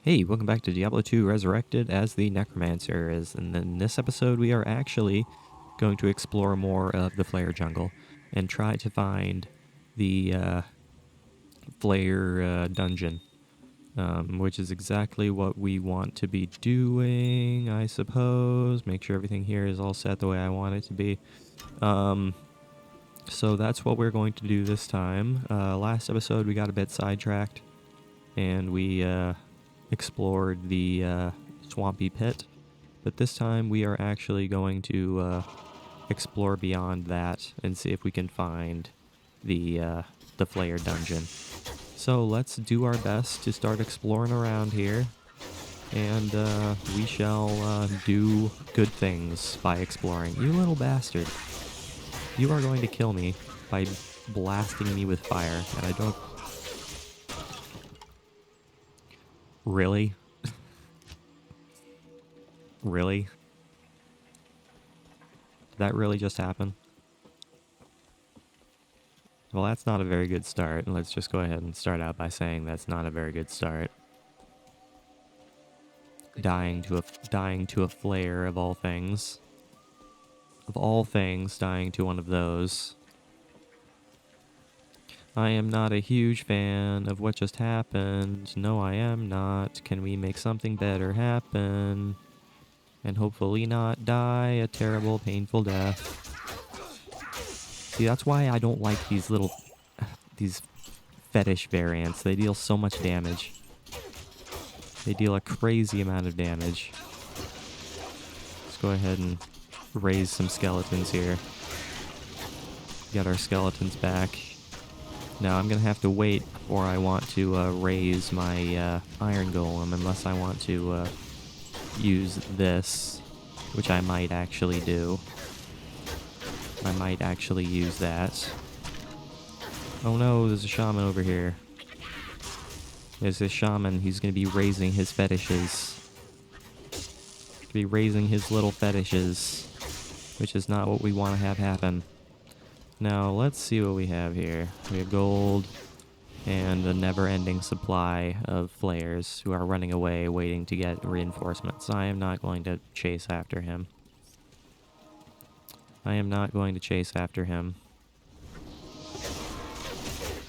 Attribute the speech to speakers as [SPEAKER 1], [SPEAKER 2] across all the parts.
[SPEAKER 1] Hey, welcome back to Diablo 2 Resurrected as the Necromancer. And in this episode, we are actually going to explore more of the Flare Jungle and try to find the Flare dungeon, which is exactly what we want to be doing, I suppose. Make sure everything here is all set the way I want it to be. So that's what we're going to do this time. Last episode, we got a bit sidetracked, and we explored the swampy pit, but this time we are actually going to explore beyond that and see if we can find the Flare dungeon. So let's do our best to start exploring around here, and we shall do good things by exploring. You little bastard. You are going to kill me by blasting me with fire, and I don't... Really? Really? Did that really just happen? Well, that's not a very good start. Let's just go ahead and start out by saying that's not a very good start. Dying to a flare of all things. Of all things, dying to one of those. I am not a huge fan of what just happened. No, I am not. Can we make something better happen? And hopefully not die a terrible, painful death. See, that's why I don't like these these fetish variants. They deal so much damage. They deal a crazy amount of damage. Let's go ahead and raise some skeletons here. Get our skeletons back. Now I'm gonna have to wait before I want to raise my iron golem, unless I want to use this, which I might actually do. I might actually use that. Oh no, there's a shaman over here. There's this shaman. He's gonna be raising his fetishes. Gonna be raising his little fetishes, which is not what we want to have happen. Now, let's see what we have here. We have gold and a never-ending supply of flares who are running away, waiting to get reinforcements. I am not going to chase after him. I am not going to chase after him.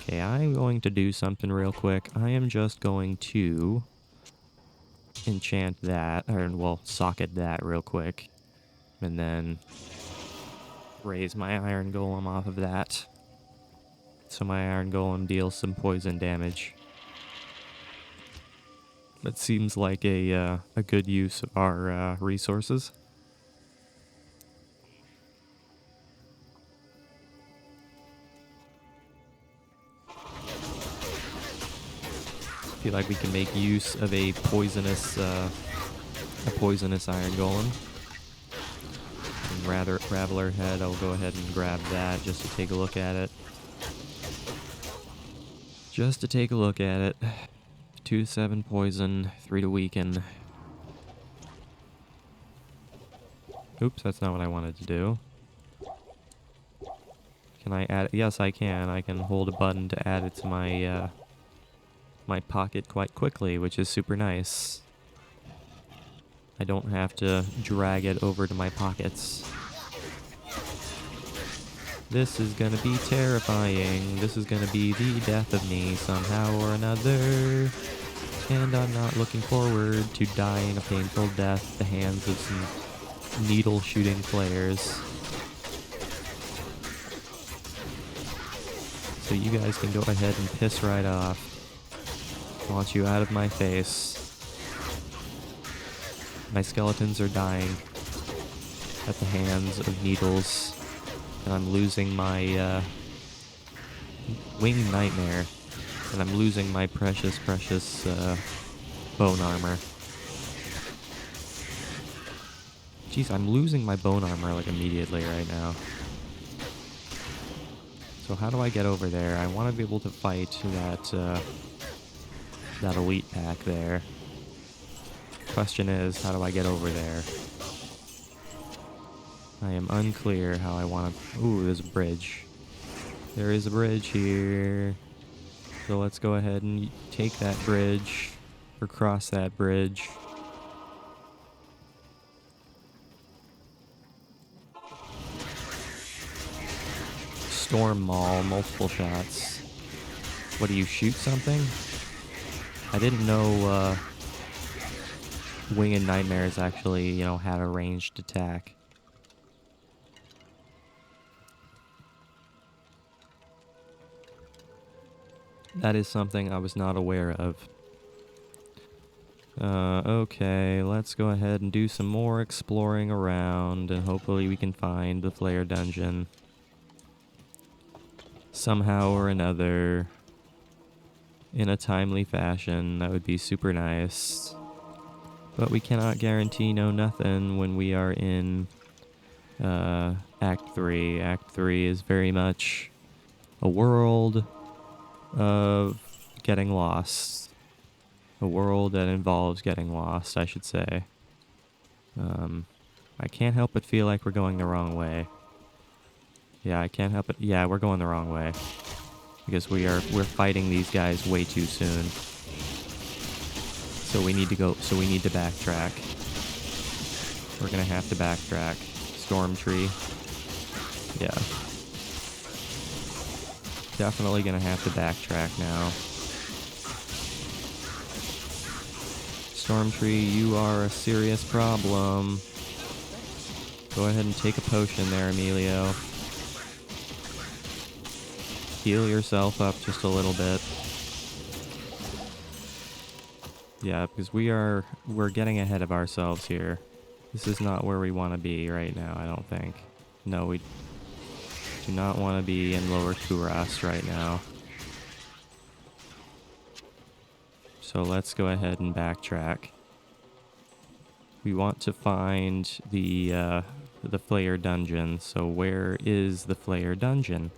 [SPEAKER 1] Okay, I'm going to do something real quick. I am just going to enchant that, or, well, socket that real quick. And then raise my iron golem off of that. So my iron golem deals some poison damage. That seems like a good use of our resources. Feel like we can make use of a poisonous iron golem. And Raveler head, I'll go ahead and grab that just to take a look at it. Just to take a look at it. 2 to 7 poison, 3 to weaken. Oops, that's not what I wanted to do. Can I add it? Yes, I can. I can hold a button to add it to my my pocket quite quickly, which is super nice. I don't have to drag it over to my pockets. This is gonna be terrifying. This is gonna be the death of me somehow or another. And I'm not looking forward to dying a painful death at the hands of some needle-shooting flares. So you guys can go ahead and piss right off. I want you out of my face. My skeletons are dying at the hands of needles. And I'm losing my winged nightmare. And I'm losing my precious bone armor. Jeez, I'm losing my bone armor like immediately right now. So how do I get over there? I want to be able to fight that elite pack there. Question is, how do I get over there? I am unclear how I want to... Ooh, there's a bridge. There is a bridge here. So let's go ahead and take that bridge. or cross that bridge. Storm Maul, multiple shots. What, do you shoot something? I didn't know Winged Nightmares actually, you know, had a ranged attack. That is something I was not aware of. Okay, let's go ahead and do some more exploring around, and hopefully we can find the Flare Dungeon. Somehow or another, in a timely fashion. That would be super nice. But we cannot guarantee no nothing when we are in Act 3. Act 3 is very much a world of getting lost. A world that involves getting lost, I should say. I can't help but feel like we're going the wrong way. Yeah, I can't help it. Yeah, we're going the wrong way. Because we're fighting these guys way too soon. So we need to backtrack. We're gonna have to backtrack. Storm Tree. Yeah. Definitely gonna have to backtrack now. Storm Tree, you are a serious problem. Go ahead and take a potion there, Emilio. Heal yourself up just a little bit. Yeah, because we're getting ahead of ourselves here. This is not where we want to be right now, I don't think. No, we do not want to be in Lower Kuras right now. So let's go ahead and backtrack. We want to find the Flare Dungeon. So where is the Flare Dungeon?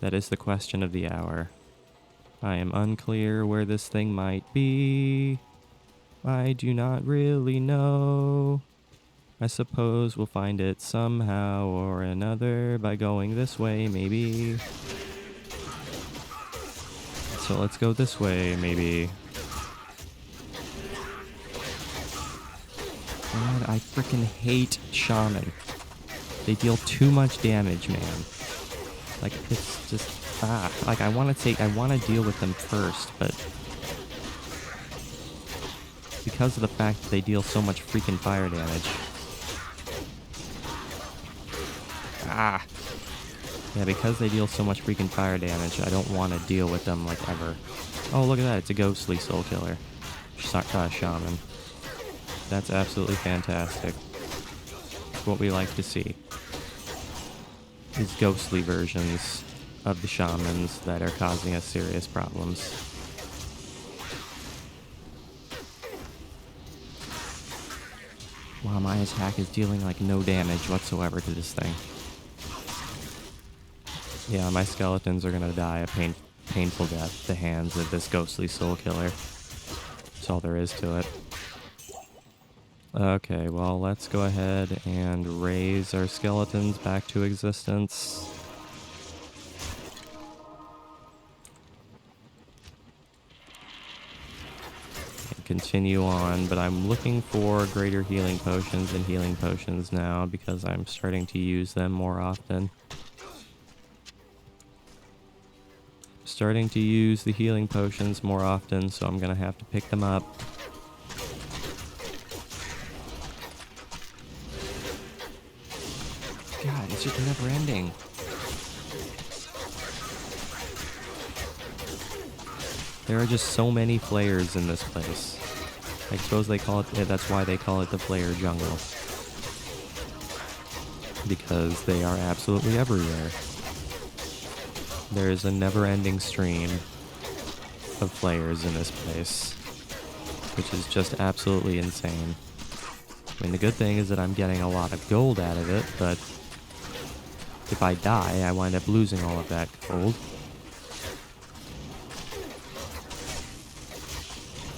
[SPEAKER 1] That is the question of the hour. I am unclear where this thing might be. I do not really know. I suppose we'll find it somehow or another by going this way, maybe. So let's go this way, maybe. God, I freaking hate Shaman. They deal too much damage, man. Like, it's just, like, I want to deal with them first, but because of the fact that they deal so much freaking fire damage. Yeah, because they deal so much freaking fire damage, I don't want to deal with them, like, ever. Oh, look at that, it's a ghostly soul killer. Shaman. That's absolutely fantastic. It's what we like to see. Is ghostly versions of the shamans that are causing us serious problems. Wow, my attack is dealing like no damage whatsoever to this thing. Yeah, my skeletons are gonna die a painful death at the hands of this ghostly soul killer. That's all there is to it. Okay, well, let's go ahead and raise our skeletons back to existence. And continue on, but I'm looking for greater healing potions and healing potions now because I'm starting to use them more often. Starting to use the healing potions more often, so I'm gonna have to pick them up. God, it's just never ending. There are just so many flares in this place. I suppose they call it, that's why they call it the Flare Jungle. Because they are absolutely everywhere. There is a never-ending stream of flares in this place, which is just absolutely insane. I mean, the good thing is that I'm getting a lot of gold out of it, but if I die, I wind up losing all of that gold.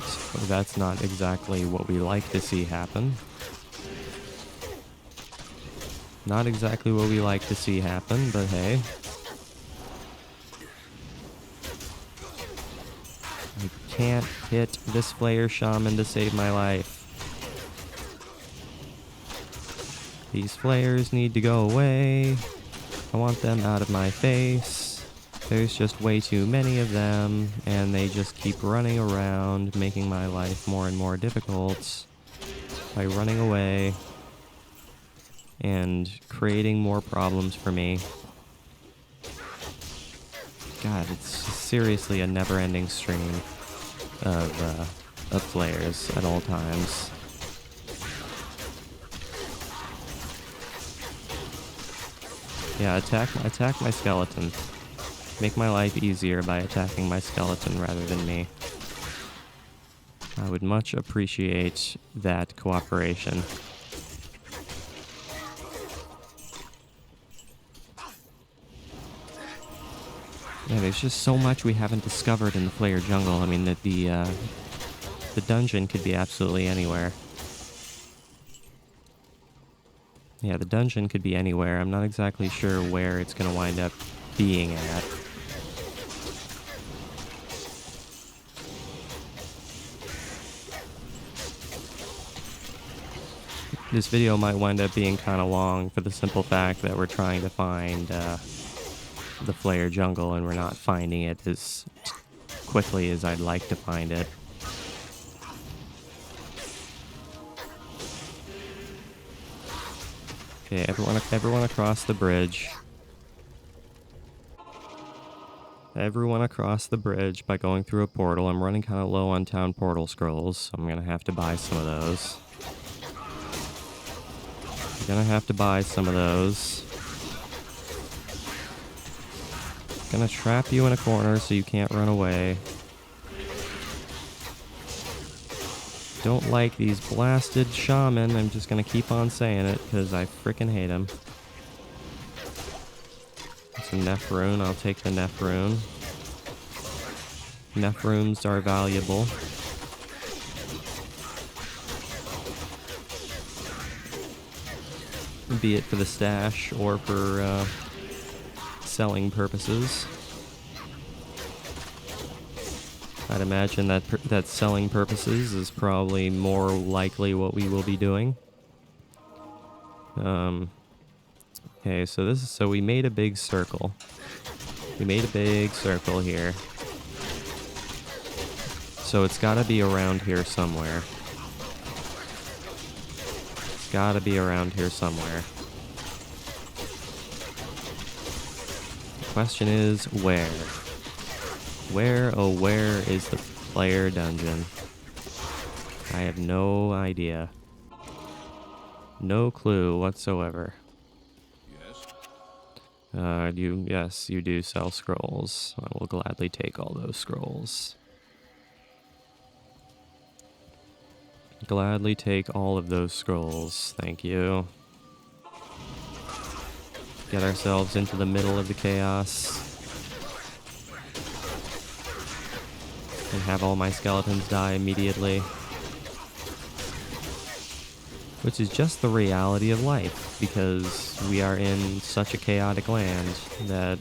[SPEAKER 1] So that's not exactly what we like to see happen. Not exactly what we like to see happen, but hey. I can't hit this Flare Shaman to save my life. These flares need to go away. I want them out of my face. There's just way too many of them, and they just keep running around, making my life more and more difficult by running away and creating more problems for me. God, it's seriously a never-ending stream of flares at all times. Yeah, attack my skeleton. Make my life easier by attacking my skeleton rather than me. I would much appreciate that cooperation. Yeah, there's just so much we haven't discovered in the Flare jungle. I mean, the dungeon could be absolutely anywhere. Yeah, the dungeon could be anywhere. I'm not exactly sure where it's going to wind up being at. This video might wind up being kind of long for the simple fact that we're trying to find the Flare jungle and we're not finding it as quickly as I'd like to find it. Okay, everyone across the bridge. Everyone across the bridge by going through a portal. I'm running kind of low on town portal scrolls, so I'm gonna have to buy some of those. Gonna have to buy some of those. Gonna trap you in a corner so you can't run away. Don't like these blasted shaman. I'm just gonna keep on saying it because I frickin' hate them. It's a Nephrune. I'll take the Nephrune. Nephrunes are valuable. Be it for the stash or for selling purposes. I'd imagine that selling purposes is probably more likely what we will be doing. Okay, so we made a big circle. We made a big circle here. So it's gotta be around here somewhere. It's gotta be around here somewhere. The question is, where? Where, oh where is the Flare dungeon? I have no idea. No clue whatsoever. Yes, you do sell scrolls. I will gladly take all those scrolls. Gladly take all of those scrolls. Thank you. Get ourselves into the middle of the chaos. And have all my skeletons die immediately. Which is just the reality of life, because we are in such a chaotic land that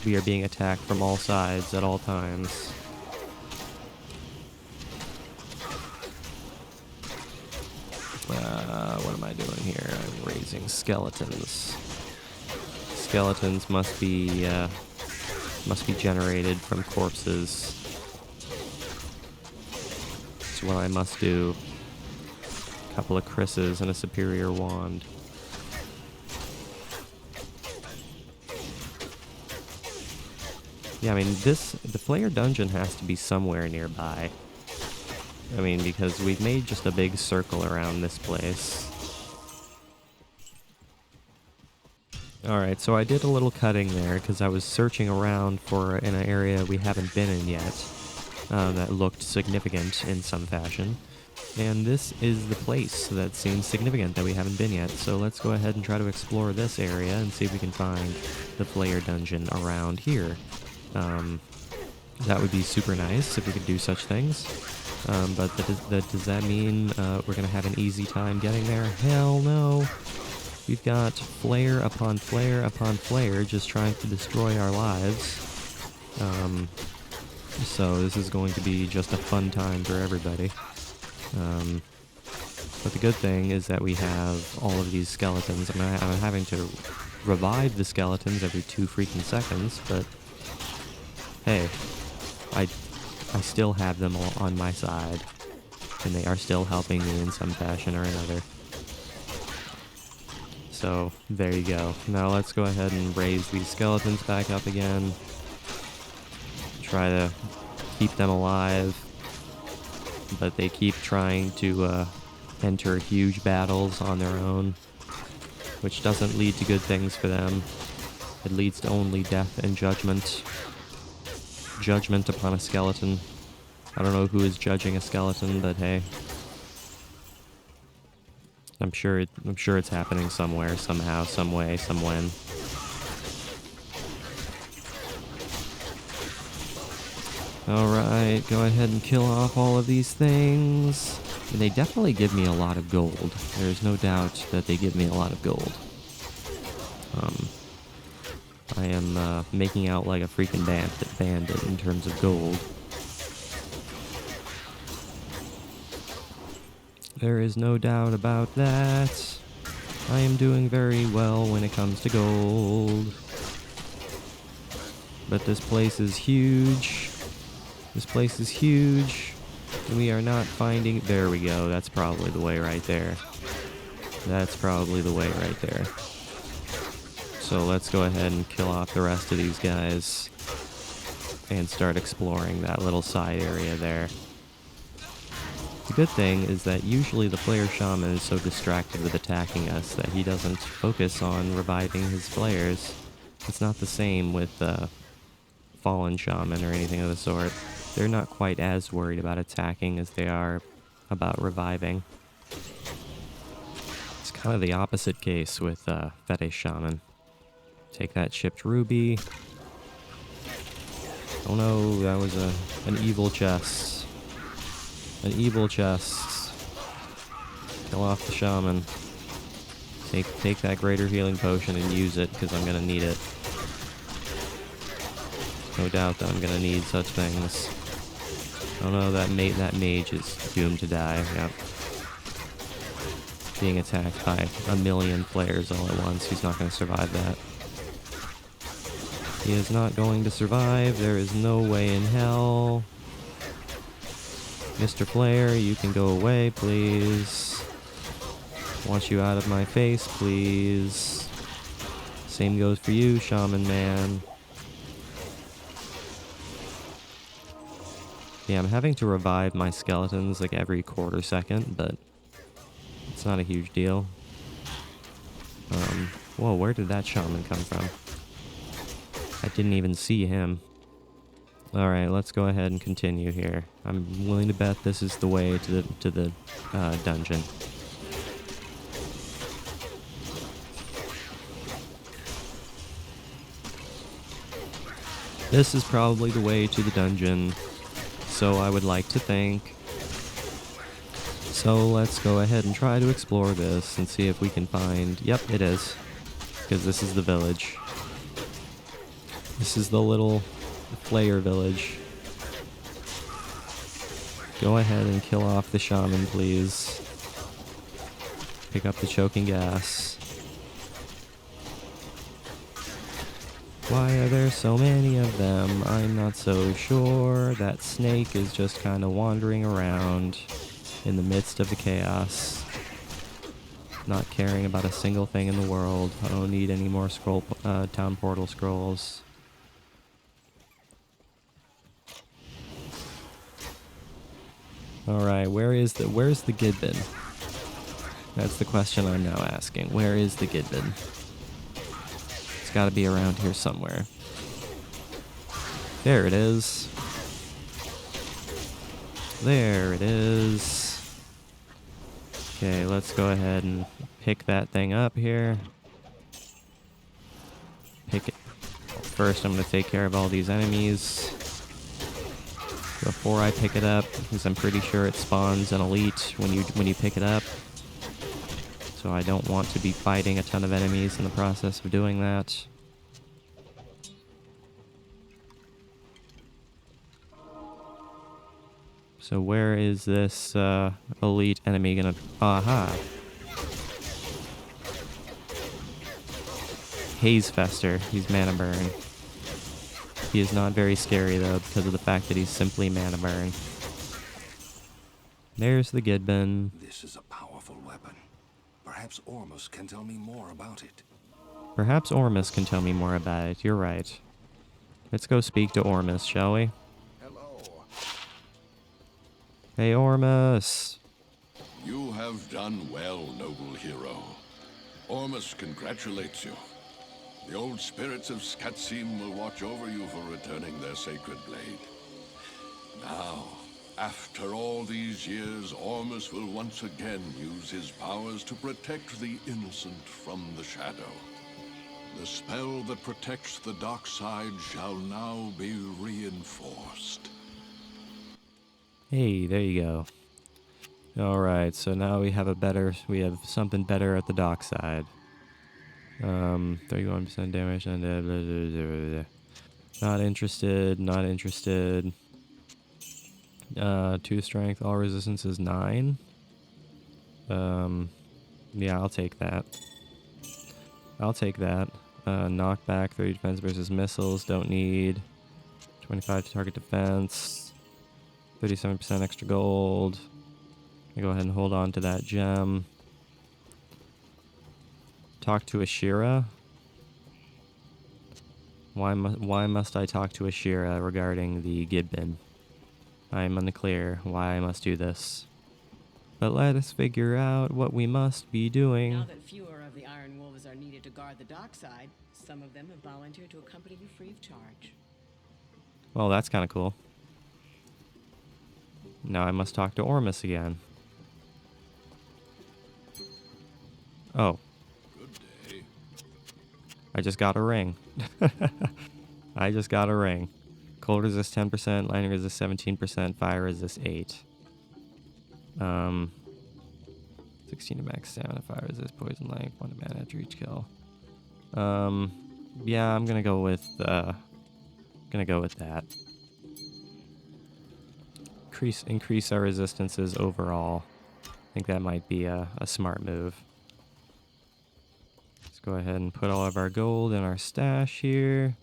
[SPEAKER 1] we are being attacked from all sides at all times. What am I doing here? I'm raising skeletons. Skeletons must be generated from corpses. That's what I must do. Couple of Chris's and a superior wand. Yeah, I mean, the Flare dungeon has to be somewhere nearby. I mean, because we've made just a big circle around this place. Alright, so I did a little cutting there because I was searching around for in an area we haven't been in yet that looked significant in some fashion. And this is the place that seems significant that we haven't been yet. So let's go ahead and try to explore this area and see if we can find the Flare dungeon around here. That would be super nice if we could do such things. But does that mean we're going to have an easy time getting there? Hell no. We've got flare upon flare upon flare just trying to destroy our lives. So this is going to be just a fun time for everybody. But the good thing is that we have all of these skeletons. I mean, I'm having to revive the skeletons every 2 freaking seconds, but hey, I still have them all on my side, and they are still helping me in some fashion or another. So there you go. Now let's go ahead and raise these skeletons back up again. Try to keep them alive, but they keep trying to enter huge battles on their own, which doesn't lead to good things for them. It leads to only death and judgment. Judgment upon a skeleton. I don't know who is judging a skeleton, but hey. I'm sure it's happening somewhere, somehow, some way, some when. Alright, go ahead and kill off all of these things. And they definitely give me a lot of gold. There's no doubt that they give me a lot of gold. I am making out like a freaking bandit in terms of gold. There is no doubt about that. I am doing very well when it comes to gold. But this place is huge. This place is huge. And we are not finding... There we go. That's probably the way right there. That's probably the way right there. So let's go ahead and kill off the rest of these guys. And start exploring that little side area there. The good thing is that usually the player shaman is so distracted with attacking us that he doesn't focus on reviving his players. It's not the same with fallen shaman or anything of the sort. They're not quite as worried about attacking as they are about reviving. It's kind of the opposite case with fetish shaman. Take that chipped ruby. Oh no, that was an evil chest. An evil chest. Kill off the shaman. Take that greater healing potion and use it, because I'm gonna need it. No doubt that I'm gonna need such things. Oh no, that mage is doomed to die. Yep. Being attacked by a million players all at once. He's not gonna survive that. He is not going to survive. There is no way in hell. Mr. Player, you can go away, please. Want you out of my face, please. Same goes for you, Shaman Man. Yeah, I'm having to revive my skeletons like every quarter second, but it's not a huge deal. Whoa, where did that shaman come from? I didn't even see him. Alright, let's go ahead and continue here. I'm willing to bet this is the way to the dungeon. This is probably the way to the dungeon, so I would like to think. So let's go ahead and try to explore this and see if we can find... Yep, it is. Because this is the village. This is the little player village. Go ahead and kill off the shaman, please. Pick up the choking gas. Why are there so many of them? I'm not so sure. That snake is just kind of wandering around in the midst of the chaos. Not caring about a single thing in the world. I don't need any more town portal scrolls. Alright, where's the Gidbin? That's the question I'm now asking. Where is the Gidbin? It's gotta be around here somewhere. There it is. There it is. Okay, let's go ahead and pick that thing up here. Pick it. First, I'm gonna take care of all these enemies before I pick it up, because I'm pretty sure it spawns an elite when you pick it up. So I don't want to be fighting a ton of enemies in the process of doing that. So where is this elite enemy gonna... Aha! Haze Fester. He's mana burn. He is not very scary though because of the fact that he's simply mana burn. There's the Gidbin.
[SPEAKER 2] This is a powerful weapon. Perhaps Ormus can tell me more about it.
[SPEAKER 1] Perhaps Ormus can tell me more about it. You're right. Let's go speak to Ormus, shall we?
[SPEAKER 2] Hello.
[SPEAKER 1] Hey, Ormus.
[SPEAKER 3] You have done well, noble hero. Ormus congratulates you. The old spirits of Skatsim will watch over you for returning their sacred blade. Now, after all these years, Ormus will once again use his powers to protect the innocent from the shadow. The spell that protects the dark side shall now be reinforced.
[SPEAKER 1] Hey, there you go. Alright, so now we have something better at the dock side. 31% damage and blah, blah, blah, blah. Not interested, not interested. 2 strength, all resistance is 9. Yeah, I'll take that. I'll take that. Knockback, 30 defense versus missiles, don't need. 25 to target defense. 37% extra gold. I go ahead and hold on to that gem. Talk to Ashira. Why must I talk to Ashira regarding the Gidbin? I am unclear why I must do this. But let us figure out what we must be doing.
[SPEAKER 4] Now that fewer of the Iron Wolves are needed to guard the dockside, some of them have volunteered to accompany you free of charge.
[SPEAKER 1] Well, that's kind of cool. Now I must talk to Ormus again. Oh.
[SPEAKER 3] Good day.
[SPEAKER 1] I just got a ring. I just got a ring. Cold resist 10%, lightning resist 17%, fire resist 8. 16 to max stamina, fire resist, poison length, 1 to mana after each kill. Yeah, I'm gonna go with that. Increase our resistances overall. I think that might be a smart move. Let's go ahead and put all of our gold in our stash here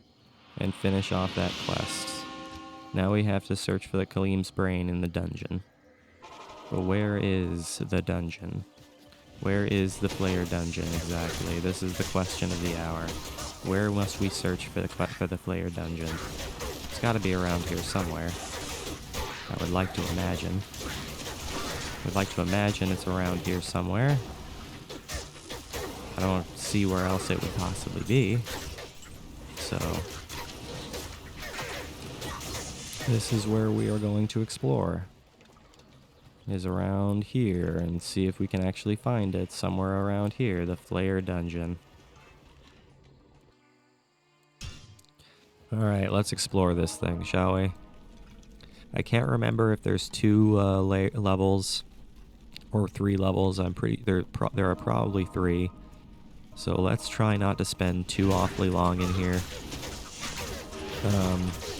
[SPEAKER 1] and finish off that quest. Now we have to search for the Kalim's brain in the dungeon. But where is the dungeon? Where is the player dungeon exactly? This is the question of the hour. Where must we search for the player dungeon? It's got to be around here somewhere. I would like to imagine. It's around here somewhere. I don't see where else it would possibly be. So this is where we are going to explore. Is around here and see if we can actually find it somewhere around here, the Flayer dungeon. Alright, let's explore this thing, shall we? I can't remember if there's 2 levels or 3 levels. There are probably 3. So let's try not to spend too awfully long in here.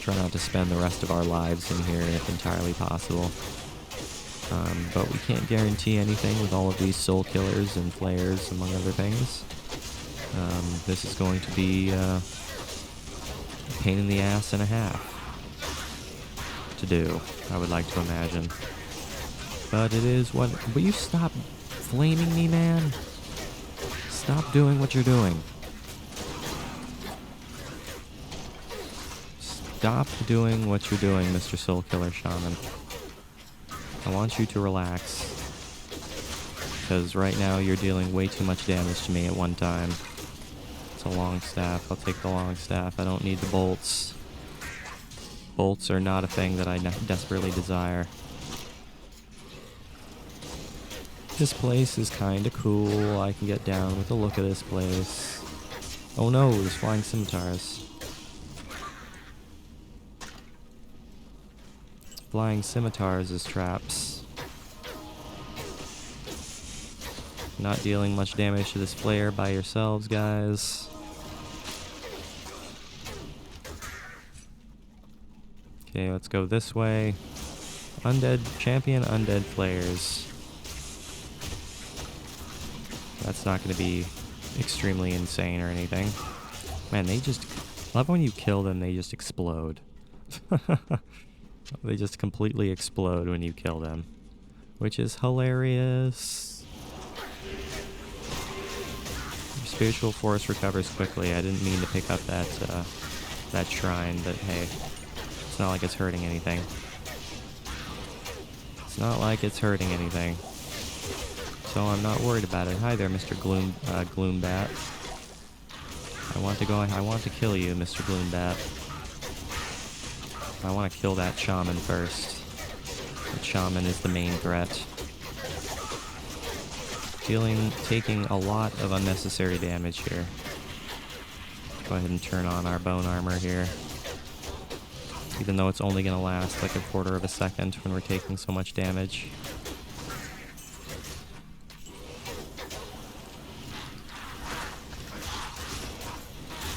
[SPEAKER 1] Try not to spend the rest of our lives in here if entirely possible. But we can't guarantee anything with all of these soul killers and flayers, among other things. This is going to be a pain in the ass and a half to do, I would like to imagine. But it is what... Will you stop flaming me, man? Stop doing what you're doing. Stop doing what you're doing, Mr. Soul Killer Shaman. I want you to relax. Because right now you're dealing way too much damage to me at one time. It's a long staff. I'll take the long staff. I don't need the bolts. Bolts are not a thing that I desperately desire. This place is kind of cool. I can get down with the look of this place. Oh no, there's flying scimitars. Flying scimitars as traps. Not dealing much damage to this flare by yourselves, guys. Okay, let's go this way. Champion undead flares. That's not going to be extremely insane or anything. Man, they just... I love when you kill them, they just explode. They just completely explode when you kill them. Which is hilarious. Your spiritual force recovers quickly. I didn't mean to pick up that, that shrine, but hey. It's not like it's hurting anything. It's not like it's hurting anything. So I'm not worried about it. Hi there, Mr. Gloombat. I want to kill you, Mr. Gloombat. I want to kill that shaman first. The shaman is the main threat. Taking a lot of unnecessary damage here. Go ahead and turn on our bone armor here. Even though it's only going to last like a quarter of a second when we're taking so much damage.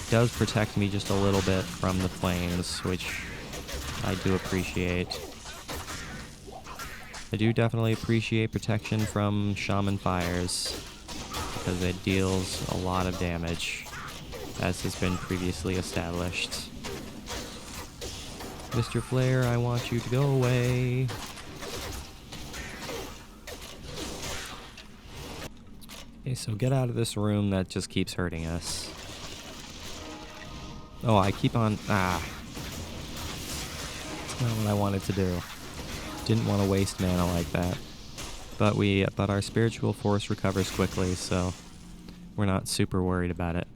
[SPEAKER 1] It does protect me just a little bit from the flames, which I do appreciate. I do definitely appreciate protection from shaman fires, because it deals a lot of damage, as has been previously established. Mr. Flare, I want you to go away. Okay, so get out of this room that just keeps hurting us. Oh, I keep on... That's not what I wanted to do. Didn't want to waste mana like that. But our spiritual force recovers quickly, so we're not super worried about it.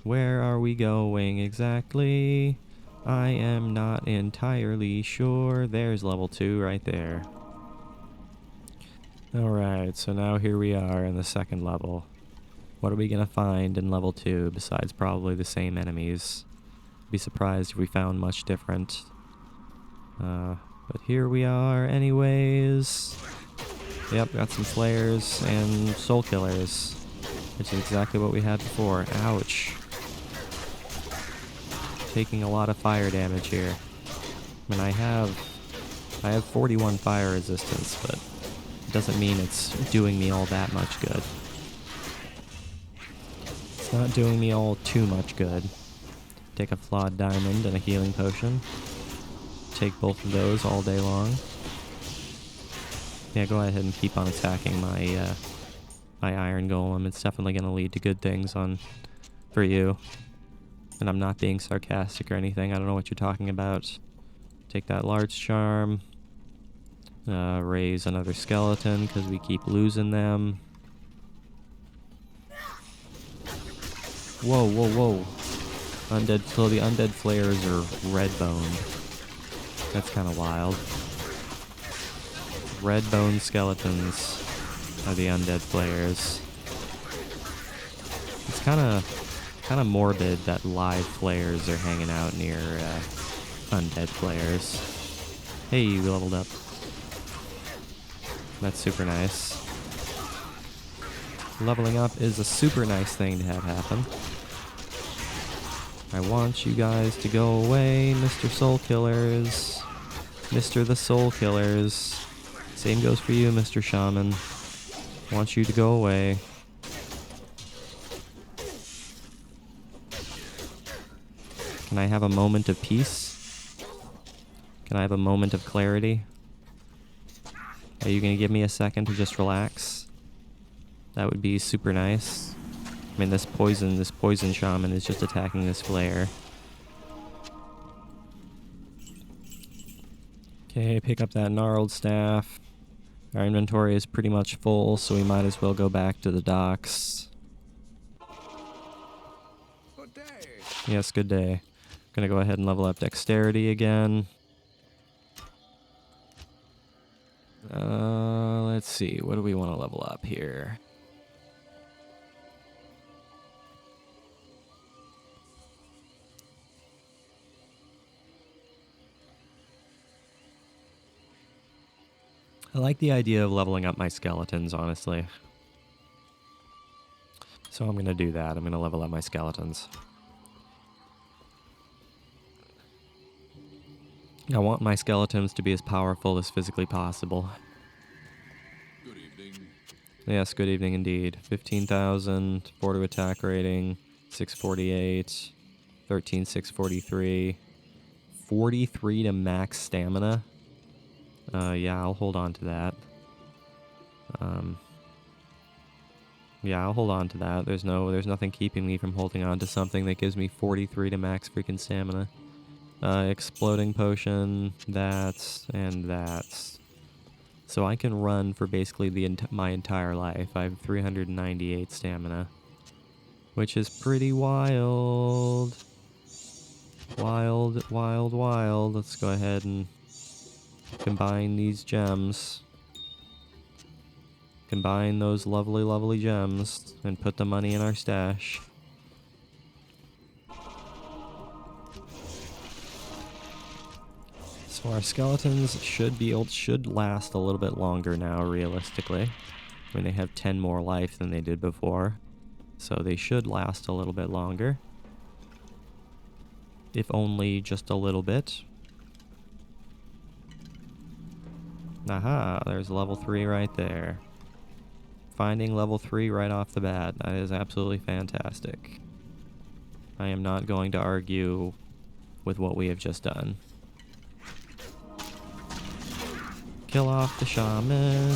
[SPEAKER 1] Where are we going exactly? I am not entirely sure. There's level 2 right there. Alright, so now here we are in the second level. What are we gonna find in level 2 besides probably the same enemies? Be surprised if we found much different. But here we are anyways. Yep, got some flares and soul killers, which is exactly what we had before. Ouch. Taking a lot of fire damage here. I mean, I have 41 fire resistance, but it doesn't mean it's doing me all that much good. It's not doing me all too much good. Take a flawed diamond and a healing potion. Take both of those all day long. Yeah, go ahead and keep on attacking my my iron golem. It's definitely going to lead to good things for you. And I'm not being sarcastic or anything. I don't know what you're talking about. Take that large charm. Raise another skeleton because we keep losing them. Whoa, whoa, whoa. So the undead flares are red boned. That's kind of wild. Red bone skeletons are the undead flares. It's kind of morbid that live flares are hanging out near undead flares. Hey, we leveled up. That's super nice. Leveling up is a super nice thing to have happen. I want you guys to go away, Mr. Soul Killers. Mr. the Soul Killers. Same goes for you, Mr. Shaman. I want you to go away. Can I have a moment of peace? Can I have a moment of clarity? Are you going to give me a second to just relax? That would be super nice. I mean, this poison shaman is just attacking this flare. Okay, pick up that gnarled staff. Our inventory is pretty much full, so we might as well go back to the docks.
[SPEAKER 2] Good day.
[SPEAKER 1] Yes, good day. Gonna go ahead and level up dexterity again. Let's see, what do we want to level up here? I like the idea of leveling up my skeletons, honestly. So I'm gonna do that. I'm gonna level up my skeletons. I want my skeletons to be as powerful as physically possible.
[SPEAKER 3] Good evening.
[SPEAKER 1] Yes, good evening indeed. 15,000, 4 to attack rating, 648, 13,643, 43 to max stamina. Yeah, I'll hold on to that. Yeah, I'll hold on to that. There's nothing keeping me from holding on to something that gives me 43 to max freaking stamina. Exploding potion, that's, and that's. So I can run for basically my entire life. I have 398 stamina, which is pretty wild. Wild, wild, wild. Let's go ahead and combine these gems. Combine those lovely, lovely gems and put the money in our stash. So our skeletons should last a little bit longer now, realistically. I mean, they have 10 more life than they did before. So they should last a little bit longer. If only just a little bit. Aha, there's level 3 right there. Finding level 3 right off the bat. That is absolutely fantastic. I am not going to argue with what we have just done. Kill off the shaman.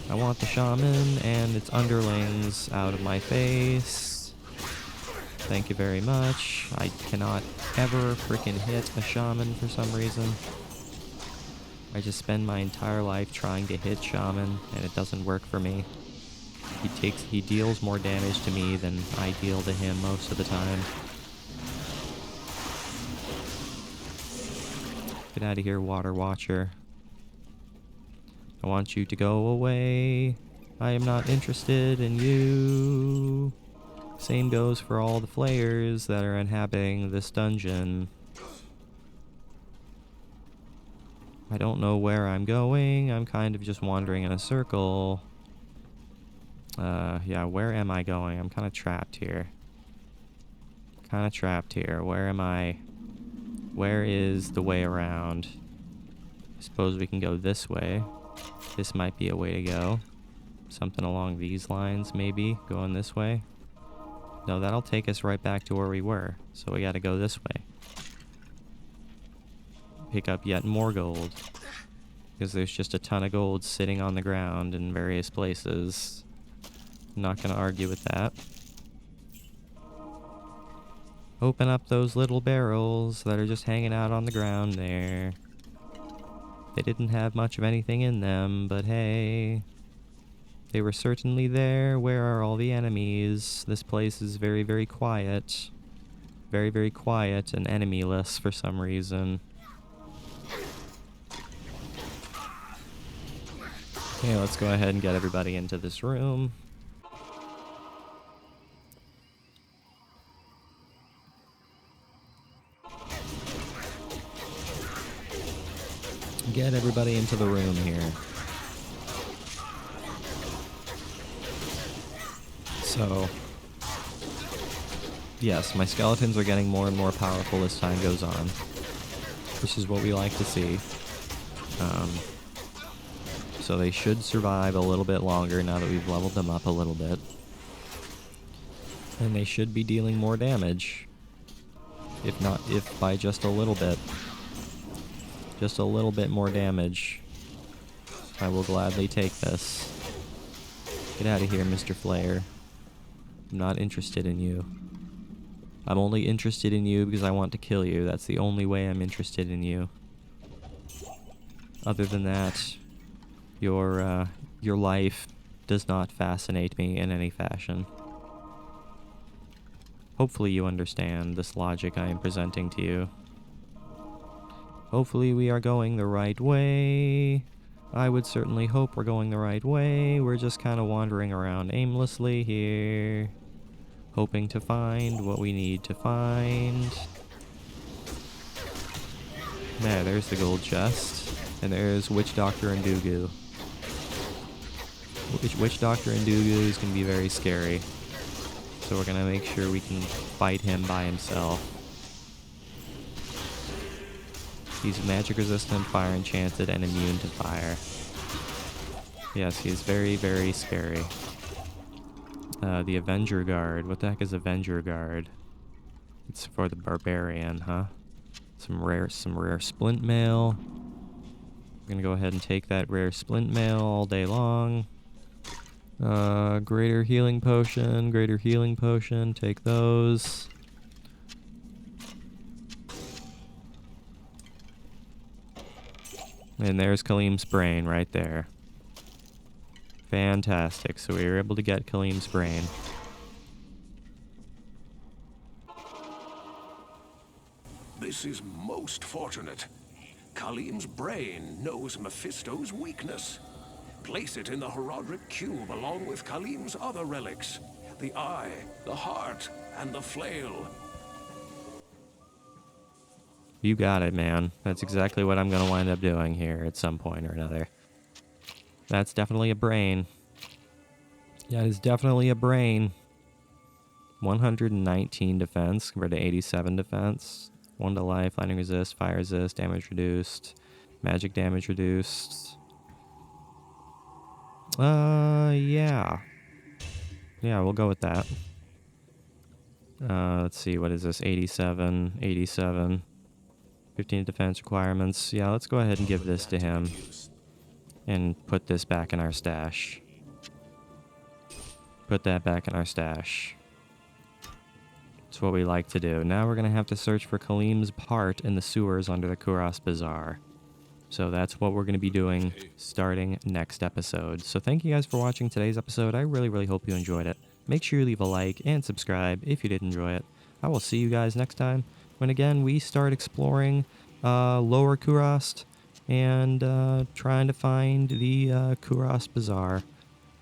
[SPEAKER 1] I want the shaman and its underlings out of my face. Thank you very much. I cannot ever freaking hit a shaman for some reason. I just spend my entire life trying to hit shaman and it doesn't work for me. He deals more damage to me than I deal to him most of the time. Get out of here, Water Watcher. I want you to go away. I am not interested in you. Same goes for all the flayers that are inhabiting this dungeon. I don't know where I'm going. I'm kind of just wandering in a circle. Yeah, where am I going? I'm kind of trapped here. Where am I? Where is the way around? I suppose we can go this way. This might be a way to go. Something along these lines, maybe, going this way. No, that'll take us right back to where we were. So we gotta go this way. Pick up yet more gold. Because there's just a ton of gold sitting on the ground in various places. I'm not gonna argue with that. Open up those little barrels that are just hanging out on the ground there. They didn't have much of anything in them, but hey. They were certainly there. Where are all the enemies? This place is very, very quiet. Very, very quiet and enemyless for some reason. Okay, let's go ahead and get everybody into this room. Get everybody into the room here. So, yes, my skeletons are getting more and more powerful as time goes on, which is what we like to see. So they should survive a little bit longer now that we've leveled them up a little bit. And they should be dealing more damage. If by just a little bit. Just a little bit more damage. I will gladly take this. Get out of here, Mr. Flayer. I'm not interested in you. I'm only interested in you because I want to kill you. That's the only way I'm interested in you. Other than that, your life does not fascinate me in any fashion. Hopefully you understand this logic I am presenting to you. Hopefully we are going the right way. I would certainly hope we're going the right way. We're just kind of wandering around aimlessly here, hoping to find what we need to find. There's the gold chest. And there's Witch Doctor and Dugu. Witch Doctor and Dugu is going to be very scary. So we're going to make sure we can fight him by himself. He's magic resistant, fire enchanted, and immune to fire. Yes, he's very, very scary. The Avenger Guard. What the heck is Avenger Guard? It's for the Barbarian, huh? Some rare splint mail. I'm gonna go ahead and take that rare splint mail all day long. Greater healing potion, take those. And there's Kaleem's brain right there. Fantastic, so we were able to get Kaleem's brain.
[SPEAKER 2] This is most fortunate. Kaleem's brain knows Mephisto's weakness. Place it in the Herodric Cube along with Kaleem's other relics. The eye, the heart, and the flail.
[SPEAKER 1] You got it, man. That's exactly what I'm going to wind up doing here at some point or another. That's definitely a brain. That is definitely a brain. 119 defense compared to 87 defense. 1 to life, lightning resist, fire resist, damage reduced, magic damage reduced. Yeah. Yeah, we'll go with that. Let's see, what is this? 87, 87. 15 defense requirements. Yeah, let's go ahead and give this to him. And put this back in our stash. Put that back in our stash. That's what we like to do. Now we're going to have to search for Kaleem's heart in the sewers under the Kuras Bazaar. So that's what we're going to be doing starting next episode. So thank you guys for watching today's episode. I really, really hope you enjoyed it. Make sure you leave a like and subscribe if you did enjoy it. I will see you guys next time when, again, we start exploring Lower Kurast and trying to find the Kuras Bazaar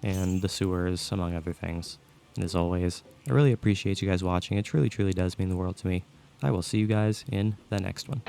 [SPEAKER 1] and the sewers, among other things. And as always, I really appreciate you guys watching. It truly, truly does mean the world to me. I will see you guys in the next one.